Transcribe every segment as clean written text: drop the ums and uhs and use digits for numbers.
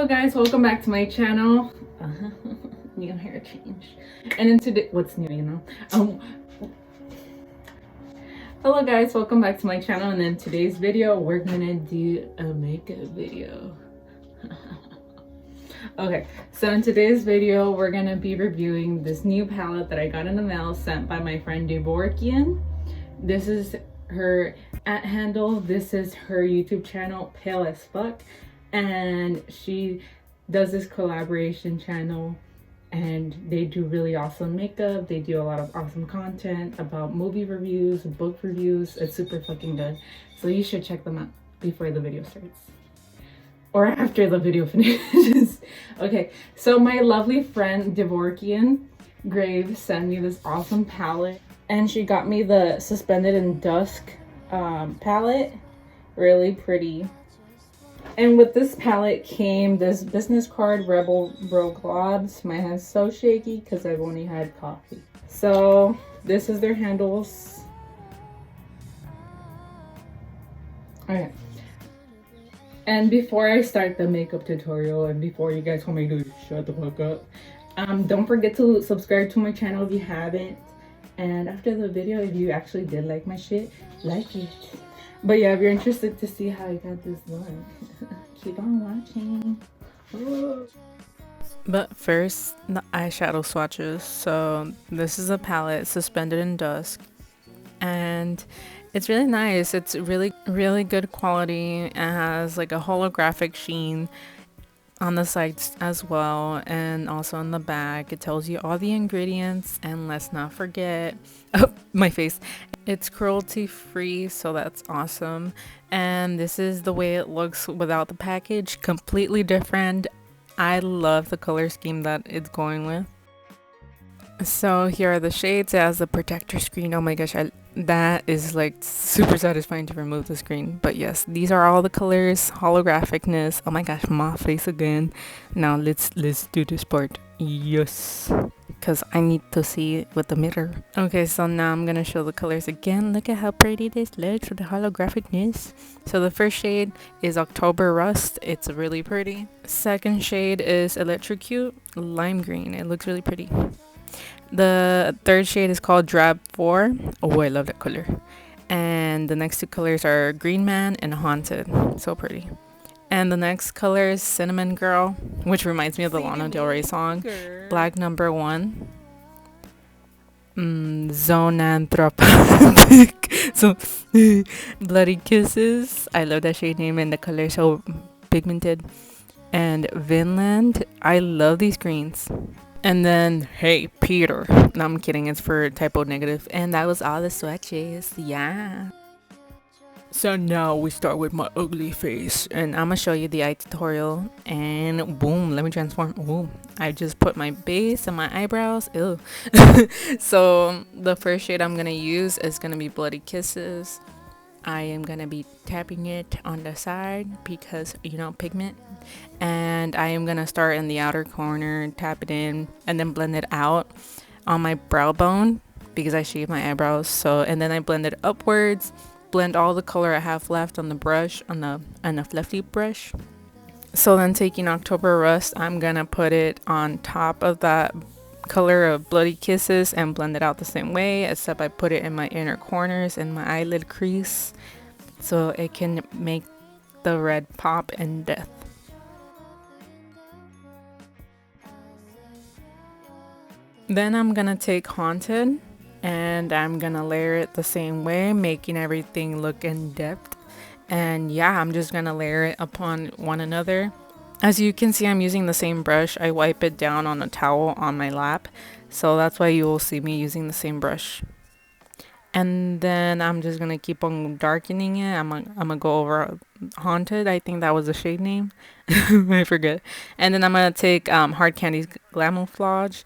guys, welcome back to my channel. New hair change. And in today, what's new, you know? Hello guys, welcome back to my channel, and in today's video we're gonna do a makeup video. Okay, so in today's video we're gonna be reviewing this new palette that I got in the mail sent by my friend DevorKian. This is her @handle. This is her YouTube channel, Pale as Fuck, and she does this collaboration channel and they do really awesome makeup. They do a lot of awesome content about movie reviews, book reviews. It's super fucking good, so you should check them out before the video starts or after the video finishes. Okay, so my lovely friend DevorKian Graves sent me this awesome palette, and she got me the SuspendedIn Dusk palette. Really pretty. And with this palette came this business card, Rebel Rouge Labs. My hand's so shaky because I've only had coffee. So this is their handles. Okay. And before I start the makeup tutorial, and before you guys tell me to shut the fuck up, don't forget to subscribe to my channel if you haven't. And after the video, if you actually did like my shit, like it. But yeah, if you're interested to see how I got this look, keep on watching. But first, the eyeshadow swatches. So this is a palette, SuspendedIn Dusk, and it's really nice. It's really good quality. It has like a holographic sheen on the sides as well, and also on the back it tells you all the ingredients. And let's not forget, oh, my face, it's cruelty free, so that's awesome. And this is the way it looks without the package, completely different. I love the color scheme that it's going with. So here are the shades. It has the protector screen. Oh my gosh, that is like super satisfying to remove the screen. But yes, these are all the colors, holographicness. Oh my gosh, my face again. Now let's do this part. Yes, because I need to see it with the mirror. Okay, so now I'm gonna show the colors again. Look at how pretty this looks with the holographicness. So the first shade is October Rust. It's really pretty. Second shade is Electrocute Lime Green. It looks really pretty. The third shade is called Drab 4. Oh, I love that color. And the next two colors are Green Man and Haunted. So pretty. And the next color is Cinnamon Girl, which reminds me of the Lana Del Rey song, Black Number 1. Zonanthropic. So Bloody Kisses. I love that shade name, and the color is so pigmented. And Vinland. I love these greens. And then, hey, Peter. No, I'm kidding. It's for typo negative. And that was all the swatches. Yeah. So now we start with my ugly face. And I'm going to show you the eye tutorial. And boom, let me transform. Ooh, I just put my base and my eyebrows. Ew. So the first shade I'm going to use is going to be Bloody Kisses. I am going to be tapping it on the side because, you know, pigment. And I am going to start in the outer corner, tap it in, and then blend it out on my brow bone because I shave my eyebrows. So, and then I blend it upwards, blend all the color I have left on the brush, on the fluffy brush. So then taking October Rust, I'm going to put it on top of that color of Bloody Kisses and blend it out the same way, except I put it in my inner corners and my eyelid crease so it can make the red pop in depth. Then I'm gonna take Haunted and I'm gonna layer it the same way, making everything look in depth. And yeah, I'm just gonna layer it upon one another. As you can see, I'm using the same brush. I wipe it down on a towel on my lap, so that's why you will see me using the same brush. And then I'm just gonna keep on darkening it. I'm gonna go over Haunted. I think that was the shade name. I forget. And then I'm gonna take Hard Candy's Glamouflage,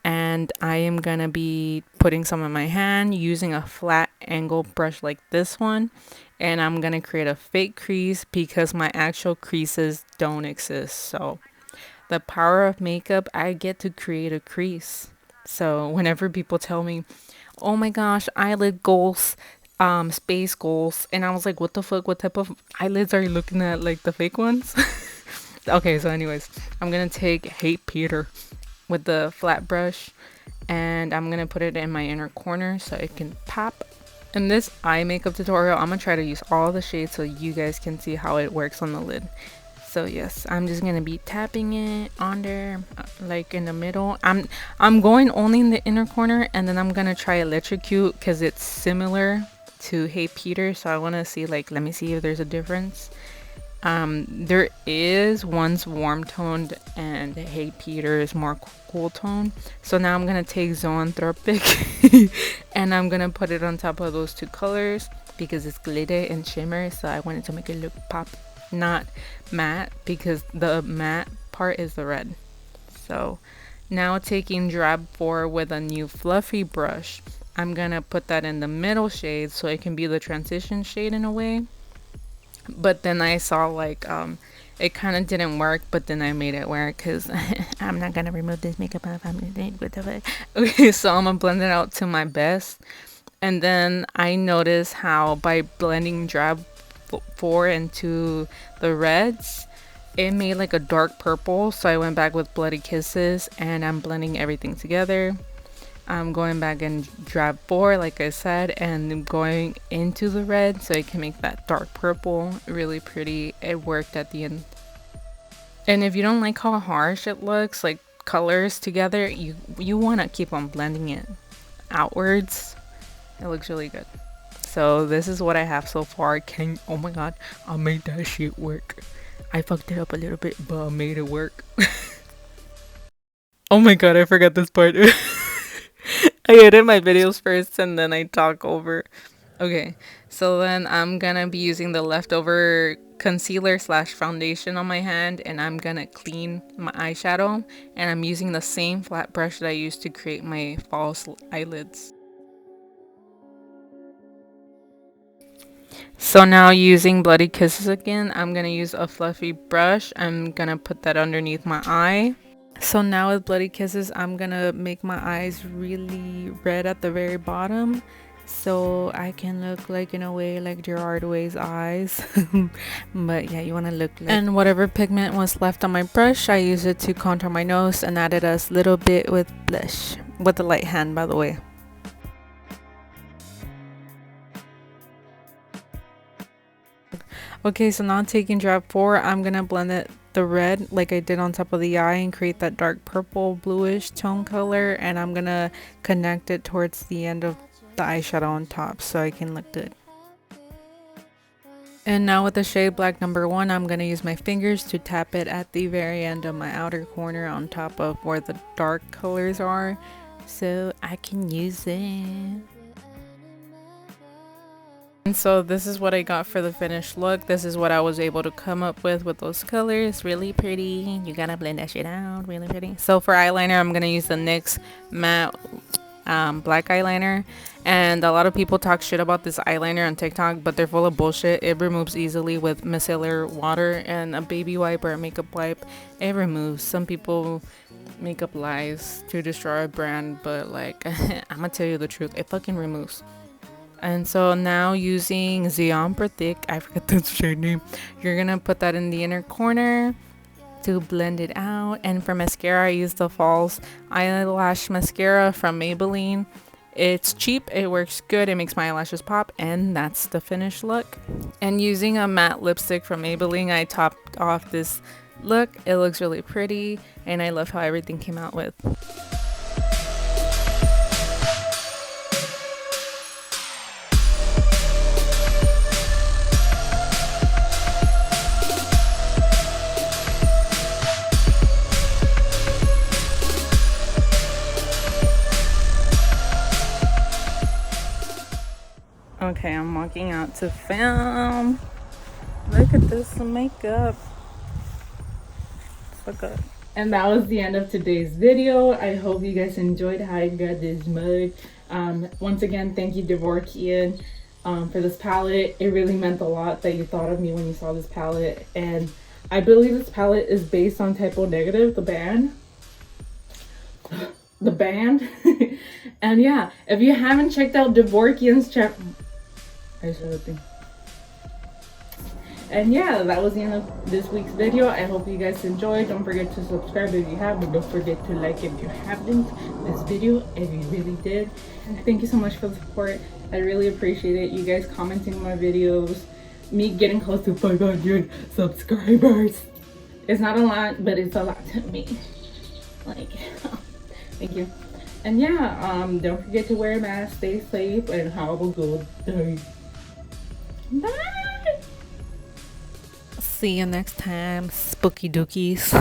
and I am gonna be putting some in my hand using a flat angle brush like this one, and I'm gonna create a fake crease because my actual creases don't exist. So the power of makeup, I get to create a crease. So whenever people tell me, oh my gosh, eyelid goals, space goals, and I was like, what the fuck, what type of eyelids are you looking at, like the fake ones? Okay, so anyways, I'm gonna take Hate Peter with the flat brush, and I'm gonna put it in my inner corner so it can pop. In this eye makeup tutorial, I'm gonna try to use all the shades so you guys can see how it works on the lid. So yes, I'm just gonna be tapping it on there, like in the middle. I'm going only in the inner corner, and then I'm gonna try Electrocute because it's similar to Hey Peter. So I want to see, like, let me see if there's a difference. There is, one's warm toned and Hey Peter is more cool tone. So now I'm gonna take Zoanthropic and I'm gonna put it on top of those two colors because it's glitter and shimmer. So I wanted to make it look pop, not matte, because the matte part is the red. So now taking Drab 4 with a new fluffy brush, I'm gonna put that in the middle shade so it can be the transition shade in a way. But then I saw like it kind of didn't work, but then I made it work because I'm not gonna remove this makeup off. Okay, so I'm gonna blend it out to my best. And then I noticed how by blending Drab 4 into the reds, it made like a dark purple. So I went back with Bloody Kisses and I'm blending everything together. I'm going back in Drab 4, like I said, and going into the red so it can make that dark purple really pretty. It worked at the end. And if you don't like how harsh it looks, like colors together, you want to keep on blending it outwards. It looks really good. So this is what I have so far. Oh my god, I made that shit work. I fucked it up a little bit, but I made it work. Oh my god, I forgot this part. I edit my videos first and then I talk over. Okay, so then I'm gonna be using the leftover concealer slash foundation on my hand, and I'm gonna clean my eyeshadow, and I'm using the same flat brush that I used to create my false eyelids. So now using Bloody Kisses again, I'm gonna use a fluffy brush. I'm gonna put that underneath my eye. So now with Bloody Kisses, I'm gonna make my eyes really red at the very bottom so I can look like, in a way, like Gerard Way's eyes. But yeah, you want to look like. And whatever pigment was left on my brush, I used it to contour my nose and added a little bit with blush, with the light hand, by the way. Okay, so now taking Drab 4, I'm gonna blend it the red like I did on top of the eye and create that dark purple bluish tone color, and I'm gonna connect it towards the end of the eyeshadow on top so I can look good. And now with the shade Black number 1, I'm gonna use my fingers to tap it at the very end of my outer corner on top of where the dark colors are so I can use it. And so this is what I got for the finished look. This is what I was able to come up with those colors. Really pretty. You gotta blend that shit out. Really pretty. So for eyeliner, I'm gonna use the NYX matte black eyeliner. And a lot of people talk shit about this eyeliner on TikTok, but they're full of bullshit. It removes easily with micellar water and a baby wipe or a makeup wipe. It removes. Some people make up lies to destroy a brand, but like I'm gonna tell you the truth, it fucking removes. And so now using Zoanthropic, I forgot the shade name, you're gonna put that in the inner corner to blend it out. And for mascara, I use the false eyelash mascara from Maybelline. It's cheap, it works good, it makes my eyelashes pop, and that's the finished look. And using a matte lipstick from Maybelline, I topped off this look. It looks really pretty, and I love how everything came out with. Okay, I'm walking out to film. Look at this makeup. So good. And that was the end of today's video. I hope you guys enjoyed how I got this mug. Once again, thank you DevorKian for this palette. It really meant a lot that you thought of me when you saw this palette. And I believe this palette is based on Typo Negative, the band. The band. And yeah, if you haven't checked out DevorKian's channel, And yeah, that was the end of this week's video. I hope you guys enjoyed. Don't forget to subscribe if you have, and don't forget to like if you haven't this video if you really did. Thank you so much for the support. I really appreciate it. You guys commenting on my videos, me getting close to 500 subscribers. It's not a lot, but it's a lot to me. Like, thank you. And yeah, don't forget to wear a mask, stay safe, and have a good day. Bye. See you next time, spooky dookies.